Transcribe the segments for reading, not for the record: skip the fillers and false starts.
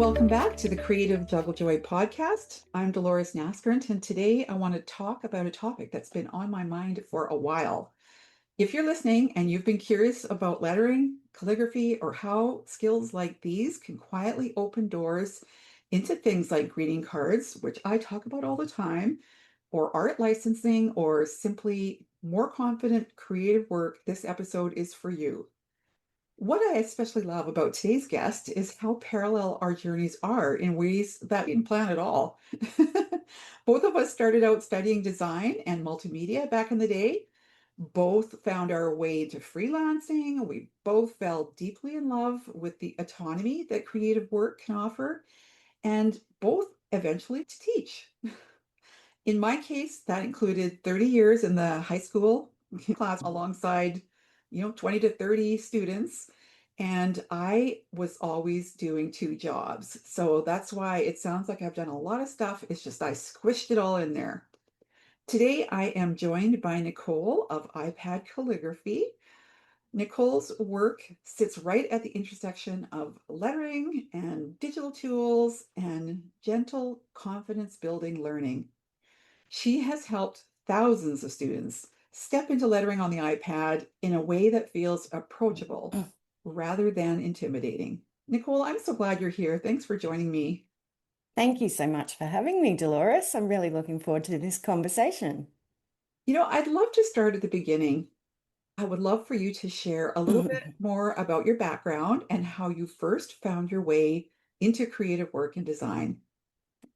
welcome back to the Creative Juggle Joy podcast. I'm Delores Nascurant, and today I want to talk about a topic that's been on my mind for a while. If you're listening and you've been curious about lettering, calligraphy, or how skills like these can quietly open doors into things like greeting cards, which I talk about all the time, or art licensing, or simply more confident creative work, this episode is for you. What I especially love about today's guest is how parallel our journeys are in ways that we didn't plan at all. Both of us started out studying design and multimedia back in the day. Both found our way to freelancing. We both fell deeply in love with the autonomy that creative work can offer, and both eventually to teach. In my case, that included 30 years in the high school class alongside, 20 to 30 students. And I was always doing two jobs. So that's why it sounds like I've done a lot of stuff. It's just I squished it all in there. Today, I am joined by Nicole of iPad Calligraphy. Nicole's work sits right at the intersection of lettering and digital tools and gentle confidence building learning. She has helped thousands of students step into lettering on the iPad in a way that feels approachable rather than intimidating. Nicole, I'm so glad you're here. Thanks for joining me. Thank you so much for having me, Dolores. I'm really looking forward to this conversation. I'd love to start at the beginning. I would love for you to share a little bit more about your background and how you first found your way into creative work and design.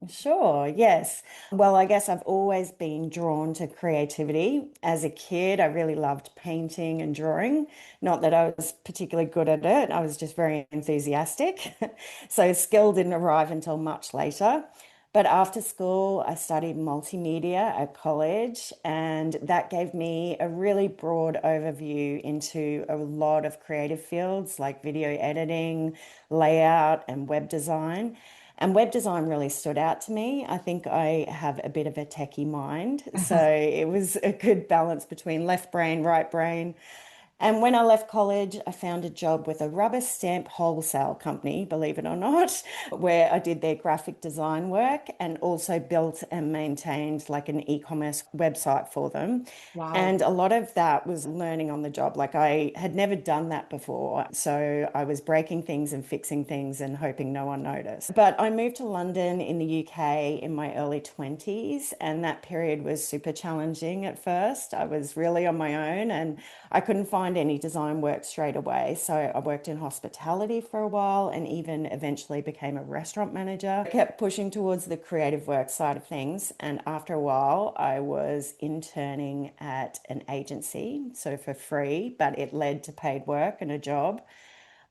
Sure, yes. Well, I guess I've always been drawn to creativity. As a kid, I really loved painting and drawing. Not that I was particularly good at it, I was just very enthusiastic. So skill didn't arrive until much later. But after school, I studied multimedia at college, and that gave me a really broad overview into a lot of creative fields like video editing, layout, and web design. And web design really stood out to me. I think I have a bit of a techie mind. So it was a good balance between left brain, right brain. And when I left college, I found a job with a rubber stamp wholesale company, believe it or not, where I did their graphic design work and also built and maintained like an e-commerce website for them. Wow. And a lot of that was learning on the job. Like I had never done that before. So I was breaking things and fixing things and hoping no one noticed. But I moved to London in the UK in my early 20s, and that period was super challenging at first. I was really on my own and I couldn't find any design work straight away. So I worked in hospitality for a while and even eventually became a restaurant manager. I kept pushing towards the creative work side of things. And after a while, I was interning at an agency, so for free, but it led to paid work and a job.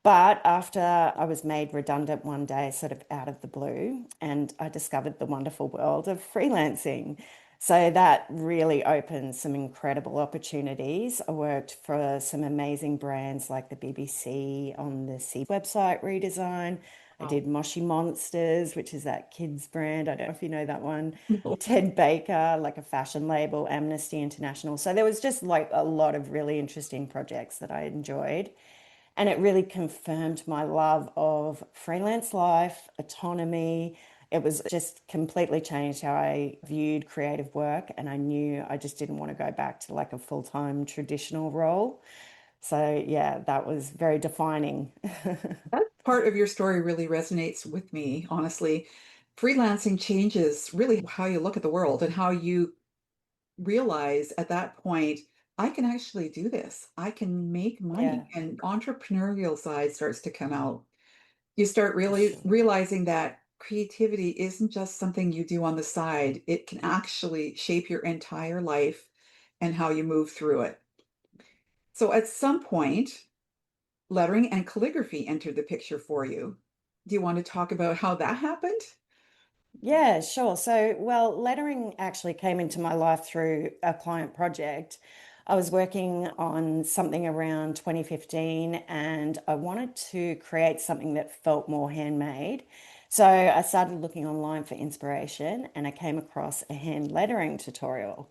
But after I was made redundant one day, sort of out of the blue, and I discovered the wonderful world of freelancing. So that really opened some incredible opportunities. I worked for some amazing brands like the BBC on the C website redesign. I Wow. did Moshi Monsters, which is that kids brand. I don't know if you know that one. No. Ted Baker, like a fashion label, Amnesty International. So there was just like a lot of really interesting projects that I enjoyed. And it really confirmed my love of freelance life, autonomy. It was just completely changed how I viewed creative work. And I knew I just didn't want to go back to like a full-time traditional role. So, yeah, that was very defining. That part of your story really resonates with me, honestly. Freelancing changes really how you look at the world and how you realize at that point, I can actually do this. I can make money, Yeah. and entrepreneurial side starts to come out. You start really realizing that creativity isn't just something you do on the side. It can actually shape your entire life and how you move through it. So at some point, lettering and calligraphy entered the picture for you. Do you want to talk about how that happened? Yeah, sure. So, well, lettering actually came into my life through a client project. I was working on something around 2015 and I wanted to create something that felt more handmade. So I started looking online for inspiration and I came across a hand lettering tutorial.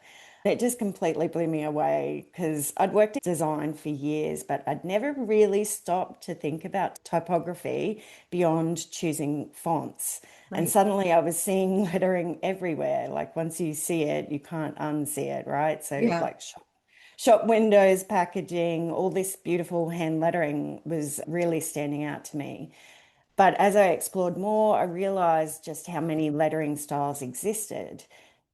It just completely blew me away because I'd worked in design for years, but I'd never really stopped to think about typography beyond choosing fonts. And Right. suddenly I was seeing lettering everywhere. Like once you see it, you can't unsee it, right? So Yeah. like shop windows, packaging, all this beautiful hand lettering was really standing out to me. But as I explored more, I realized just how many lettering styles existed.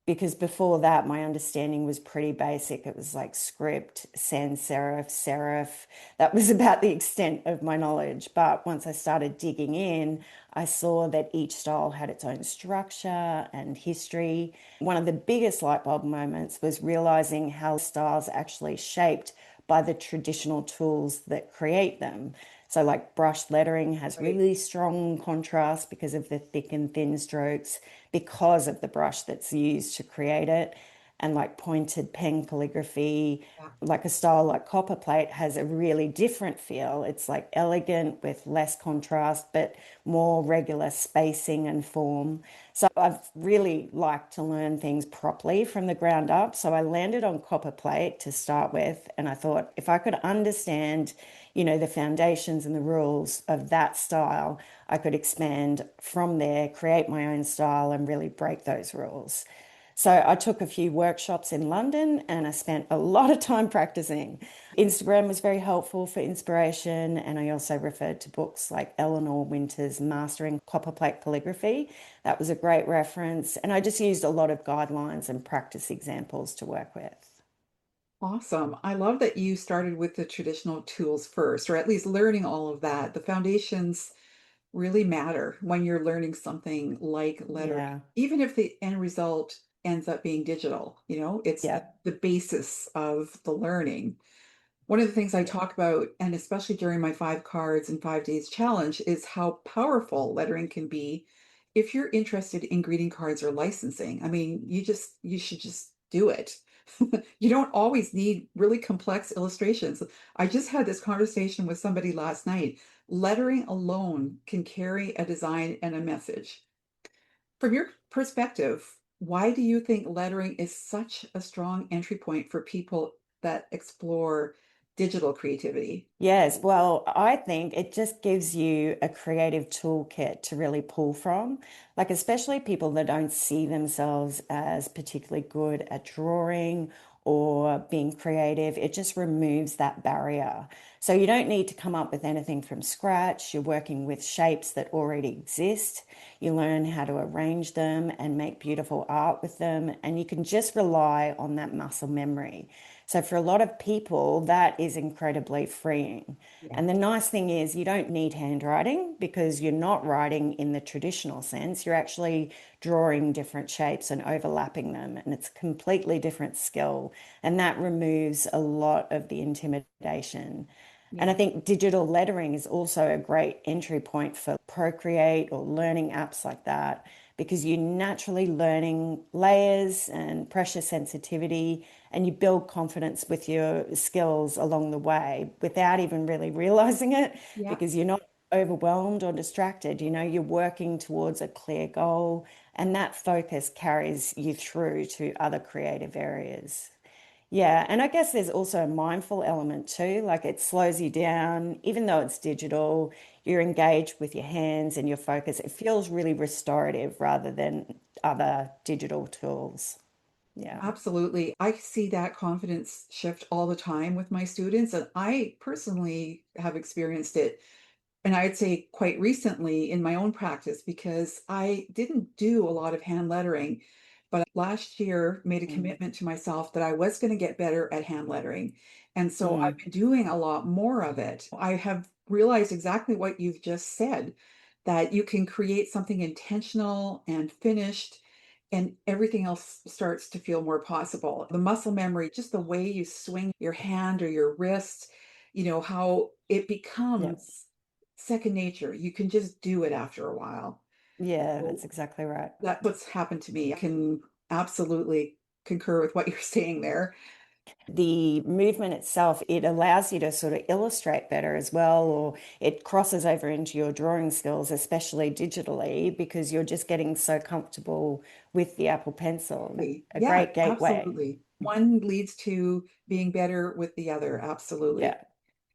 Because before that, my understanding was pretty basic. It was like script, sans serif, serif. That was about the extent of my knowledge. But once I started digging in, I saw that each style had its own structure and history. One of the biggest light bulb moments was realizing how styles actually shaped by the traditional tools that create them. So, like brush lettering has Right. really strong contrast because of the thick and thin strokes, because of the brush that's used to create it. And like pointed pen calligraphy, Yeah. like a style like copperplate, has a really different feel. It's like elegant with less contrast, but more regular spacing and form. So I've really liked to learn things properly from the ground up. So I landed on copperplate to start with, and I thought if I could understand, the foundations and the rules of that style, I could expand from there, create my own style, and really break those rules. So I took a few workshops in London and I spent a lot of time practicing. Instagram was very helpful for inspiration, and I also referred to books like Eleanor Winter's Mastering Copperplate Calligraphy. That was a great reference, and I just used a lot of guidelines and practice examples to work with. Awesome. I love that you started with the traditional tools first, or at least learning all of that. The foundations really matter when you're learning something like lettering, Yeah, even if the end result ends up being digital, it's yeah, the basis of the learning. One of the things I yeah. talk about, and especially during my 5 cards in 5 days challenge, is how powerful lettering can be if you're interested in greeting cards or licensing. I mean, you should just do it. You don't always need really complex illustrations. I just had this conversation with somebody last night. Lettering alone can carry a design and a message. From your perspective, why do you think lettering is such a strong entry point for people that explore digital creativity? Yes, well, I think it just gives you a creative toolkit to really pull from. Like, especially people that don't see themselves as particularly good at drawing or being creative, it just removes that barrier. So, you don't need to come up with anything from scratch. You're working with shapes that already exist. You learn how to arrange them and make beautiful art with them, and you can just rely on that muscle memory. So for a lot of people, that is incredibly freeing. Yeah. And the nice thing is, you don't need handwriting because you're not writing in the traditional sense. You're actually drawing different shapes and overlapping them. And it's a completely different skill. And that removes a lot of the intimidation. And I Yeah. think digital lettering is also a great entry point for Procreate or learning apps like that because you're naturally learning layers and pressure sensitivity, and you build confidence with your skills along the way without even really realizing it Yeah. because you're not overwhelmed or distracted. You're working towards a clear goal, and that focus carries you through to other creative areas. Yeah, and I guess there's also a mindful element too. Like it slows you down, even though it's digital, you're engaged with your hands and your focus. It feels really restorative rather than other digital tools. Yeah. Absolutely. I see that confidence shift all the time with my students, and I personally have experienced it. And I'd say quite recently in my own practice because I didn't do a lot of hand lettering, but last year made a Mm. commitment to myself that I was going to get better at hand lettering. And so I've Mm. been doing a lot more of it. I have realized exactly what you've just said, that you can create something intentional and finished, and everything else starts to feel more possible. The muscle memory, just the way you swing your hand or your wrist, how it Yeah. becomes second nature. You can just do it after a while. Yeah, So that's exactly right. that's what's happened to me. I can absolutely concur with what you're saying there. The movement itself, it allows you to sort of illustrate better as well, or it crosses over into your drawing skills, especially digitally, because you're just getting so comfortable with the Apple Pencil. A Yeah, great gateway. absolutely. one leads to being better with the other. Yeah. Absolutely.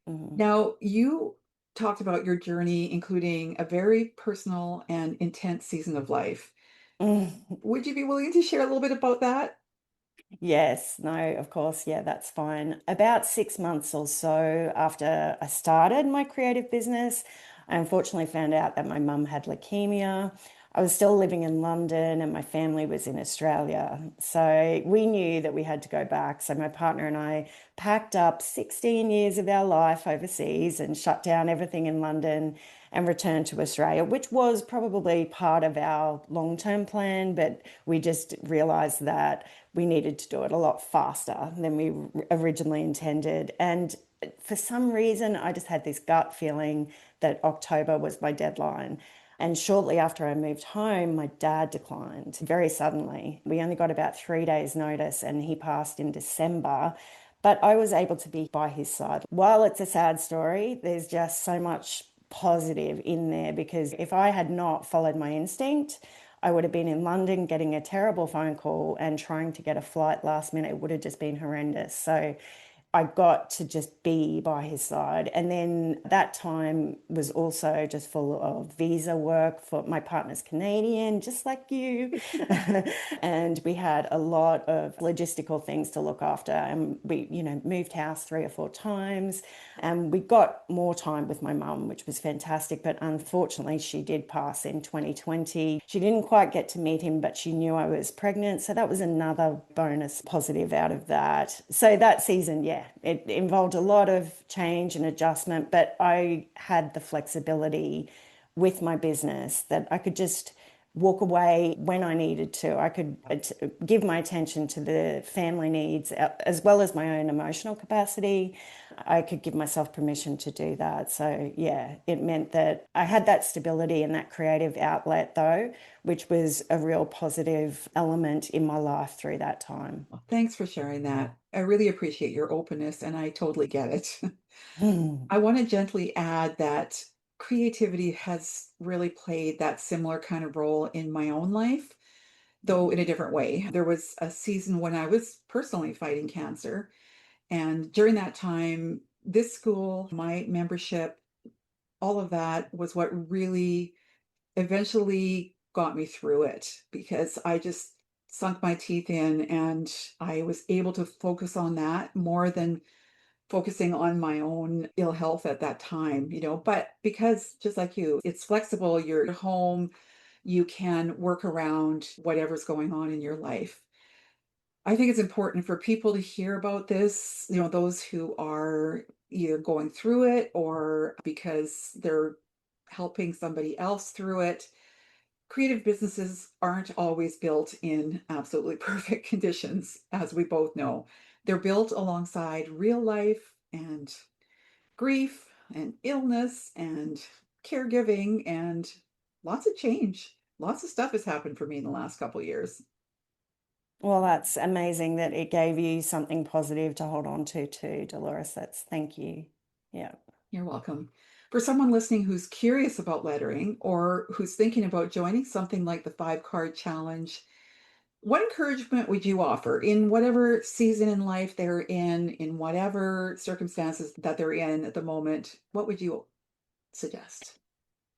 Mhm. Now, you talked about your journey, including a very personal and intense season of life. Would you be willing to share a little bit about that? Yes, no, of course, yeah, that's fine. About 6 months or so after I started my creative business, I unfortunately found out that my mum had leukemia. I was still living in London and my family was in Australia. So we knew that we had to go back. So my partner and I packed up 16 years of our life overseas and shut down everything in London and returned to Australia, which was probably part of our long-term plan, but we just realized that we needed to do it a lot faster than we originally intended. And for some reason, I just had this gut feeling that October was my deadline. And shortly after I moved home, my dad declined very suddenly. We only got about 3 days' notice, and he passed in December. But I was able to be by his side. While it's a sad story, there's just so much positive in there because if I had not followed my instinct, I would have been in London getting a terrible phone call and trying to get a flight last minute. It would have just been horrendous. So I got to just be by his side. And then that time was also just full of visa work for my partner's Canadian, just like you. And we had a lot of logistical things to look after. And we, moved house 3 or 4 times. And we got more time with my mum, which was fantastic. But unfortunately, she did pass in 2020. She didn't quite get to meet him, but she knew I was pregnant. So that was another bonus positive out of that. So that season, yeah, it involved a lot of change and adjustment, but I had the flexibility with my business that I could just walk away when I needed to. I could give my attention to the family needs as well as my own emotional capacity. I could give myself permission to do that. So, yeah, it meant that I had that stability and that creative outlet, though, which was a real positive element in my life through that time. Well, thanks for sharing that. I really appreciate your openness, and I totally get it. I want to gently add that creativity has really played that similar kind of role in my own life, though in a different way. There was a season when I was personally fighting cancer, and during that time, this school, my membership, all of that was what really eventually got me through it because I just sunk my teeth in and I was able to focus on that more than focusing on my own ill health at that time, but because just like you, it's flexible, you're at home, you can work around whatever's going on in your life. I think it's important for people to hear about this, those who are either going through it or because they're helping somebody else through it. Creative businesses aren't always built in absolutely perfect conditions, as we both know. They're built alongside real life and grief and illness and caregiving and lots of change. Lots of stuff has happened for me in the last couple of years. Well, that's amazing that it gave you something positive to hold on to too, Dolores. That's thank you. Yeah. You're welcome. For someone listening who's curious about lettering or who's thinking about joining something like the 5 card challenge, what encouragement would you offer in whatever season in life they're in whatever circumstances that they're in at the moment? What would you suggest?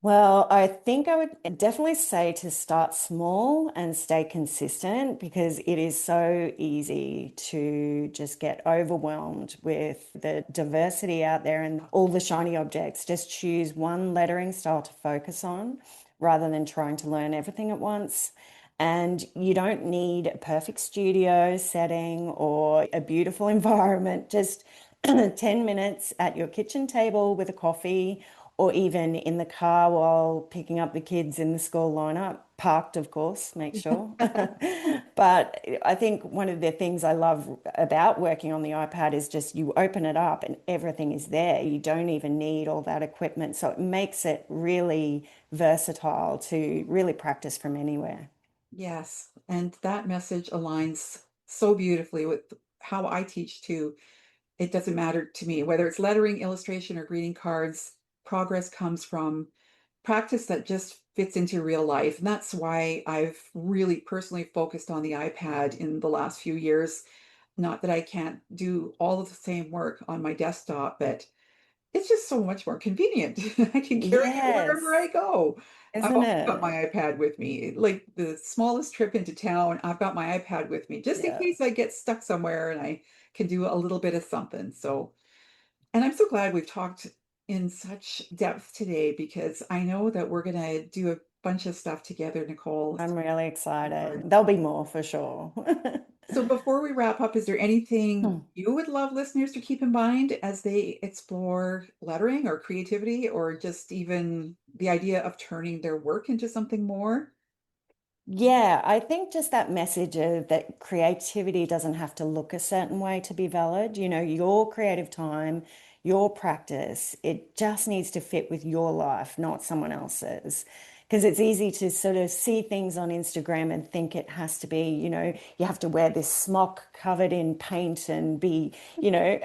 Well, I think I would definitely say to start small and stay consistent because it is so easy to just get overwhelmed with the diversity out there and all the shiny objects. Just choose one lettering style to focus on rather than trying to learn everything at once. And you don't need a perfect studio setting or a beautiful environment. Just 10 minutes at your kitchen table with a coffee or even in the car while picking up the kids in the school lineup, parked, of course, make sure. But I think one of the things I love about working on the iPad is just you open it up and everything is there. You don't even need all that equipment. So it makes it really versatile to really practice from anywhere. Yes, and that message aligns so beautifully with how I teach too. It doesn't matter to me whether it's lettering, illustration, or greeting cards. Progress comes from practice that just fits into real life. And that's why I've really personally focused on the iPad in the last few years. Not that I can't do all of the same work on my desktop, but it's just so much more convenient. I can carry it wherever I Yes, go. I've isn't always got my it? iPad with me. Like the smallest trip into town, I've got my iPad with me just in Yeah. case I get stuck somewhere and I can do a little bit of something. So, and I'm so glad we've talked in such depth today because I know that we're going to do a bunch of stuff together, Nicole. I'm really excited. There'll be more for sure. So before we wrap up, is there anything you would love listeners to keep in mind as they explore lettering or creativity or just even the idea of turning their work into something more? Yeah, I think just that message of that creativity doesn't have to look a certain way to be valid. You know, your creative time, your practice, it just needs to fit with your life, not someone else's. Because it's easy to sort of see things on Instagram and think it has to be, you know, you have to wear this smock covered in paint and be, you know,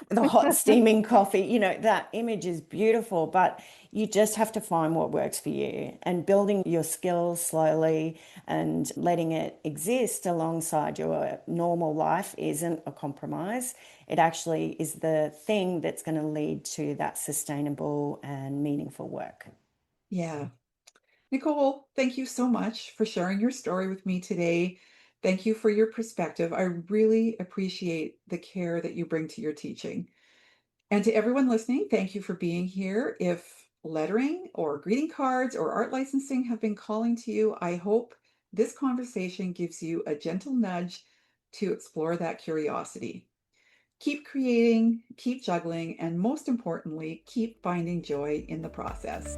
with a hot steaming coffee. You know, that image is beautiful, but you just have to find what works for you and building your skills slowly and letting it exist alongside your normal life isn't a compromise. It actually is the thing that's going to lead to that sustainable and meaningful work. Yeah. Nicole, thank you so much for sharing your story with me today. Thank you for your perspective. I really appreciate the care that you bring to your teaching. And to everyone listening, thank you for being here. If lettering or greeting cards or art licensing have been calling to you, I hope this conversation gives you a gentle nudge to explore that curiosity. Keep creating, keep juggling, and most importantly, keep finding joy in the process.